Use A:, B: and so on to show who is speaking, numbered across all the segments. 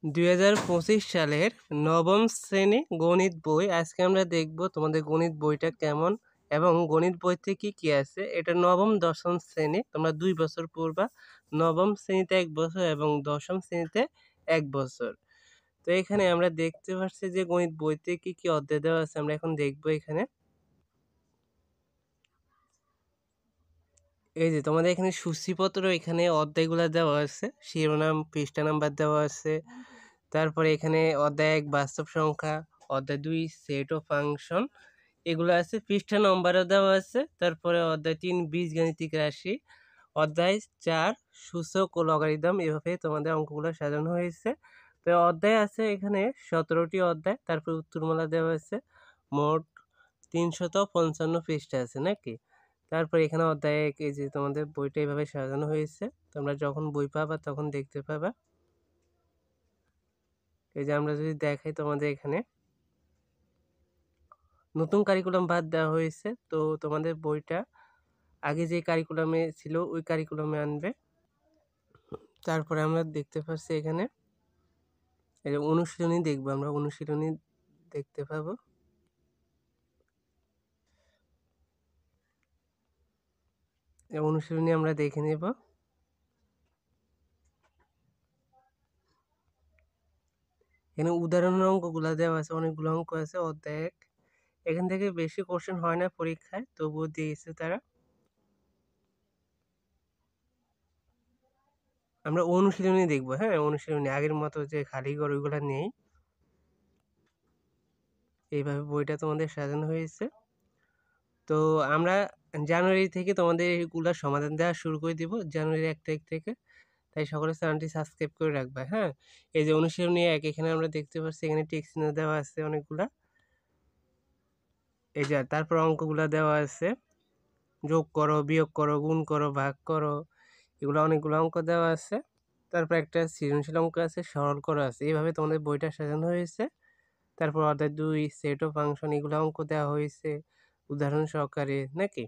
A: 2025 সালের নবম শ্রেণী গণিত বই। আজকে আমরা দেখব তোমাদের গণিত বইটা কেমন এবং গণিত বইতে কি কি আছে। এটা নবম দশম শ্রেণী, তোমরা 2 বছর পড়বা। নবম শ্রেণীতে 1 বছর এবং দশম শ্রেণীতে 1 বছর। তো এখানে আমরা দেখতে পাচ্ছি যে গণিত বইতে কি কি অধ্যায় দেওয়া আছে, আমরা এখন দেখব এখানে। এই যে তোমাদের এখানে সূচিপত্র, এখানে অধ্যায়গুলো দেওয়া আছে, শিরোনাম, পৃষ্ঠা নাম্বার দেওয়া আছে। তারপরে এখানে অধ্যায় 1 বাস্তব সংখ্যা, অধ্যায় 2 সেট ও ফাংশন, এগুলো আছে। পৃষ্ঠা নম্বরও দেওয়া আছে। তারপরে অধ্যায় 3 বীজগাণিতিক রাশি, অধ্যায় 4 সূচক ও লগারিদম। এভাবে তোমাদের অঙ্কগুলো সাজানো হয়েছে। তো অধ্যায় আছে এখানে 17টি অধ্যায়। তারপরে উত্তরমালা দেওয়া আছে, মোট 355 পৃষ্ঠা আছে নাকি। তারপর এখানে অধ্যায় 1, এই যে তোমাদের বইটা এইভাবে সাজানো হয়েছে, তোমরা যখন বই পাবা তখন দেখতে পাবা। এই যে আমরা যদি দেখাই তোমাদের এখানে নতুন কারিকুলাম বাদ দেওয়া হয়েছে, তো তোমাদের বইটা আগে যে কারিকুলামে ছিল ওই কারিকুলামে আনবে। তারপরে আমরা দেখতে পাচ্ছি এখানে এই যে অনুশীলনী দেখবো, আমরা অনুশীলনী দেখতে পাবো। এই অনুশীলনী আমরা দেখে নেব। এখানে উদাহরণের অঙ্কগুলো দেওয়া আছে, অনেকগুলো অঙ্ক আছে। অধ্যায় 1, এখান থেকে বেশি কোশ্চেন হয় না পরীক্ষায়, তবুও দিয়েছে তারা। আমরা অনুশীলনী দেখবো। হ্যাঁ, অনুশীলনী আগের মতো যে খালি ঘর ওইগুলা নেই, এইভাবে বইটা তোমাদের সাজানো হয়েছে। তো আমরা জানুয়ারি থেকে তোমাদের এগুলার সমাধান দেওয়া শুরু করে দিব, জানুয়ারির 1 তারিখ থেকে। তাই সকলে চ্যানেলটি সাবস্ক্রাইব করে রাখবে। হ্যাঁ, এই যে অনুশীলনী 1, এখানে আমরা দেখতে পাচ্ছি এখানে টিক চিহ্ন দেওয়া আছে অনেকগুলা। এই যে তারপর অঙ্কগুলা দেওয়া আছে, যোগ করো, বিয়োগ করো, গুণ করো, ভাগ করো, এগুলো অনেকগুলো অঙ্ক দেওয়া আছে। তারপর একটা সৃজনশীল অঙ্ক আছে, সরল করা আছে। এইভাবে তোমাদের বইটা সাজানো হয়েছে। তারপর অধ্যায় 2 সেট ও ফাংশন, এগুলো অঙ্ক দেওয়া হয়েছে উদাহরণ সহকারে নাকি।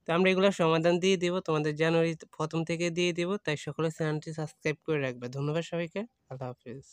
A: তো আমরা এগুলোর সমাধান দিয়ে দেব তোমাদের, জানুয়ারি প্রথম থেকে দিয়ে দেব। তাই সকলে চ্যানেলটি সাবস্ক্রাইব করে রাখবে। ধন্যবাদ সবাইকে। আল্লাহ হাফিজ।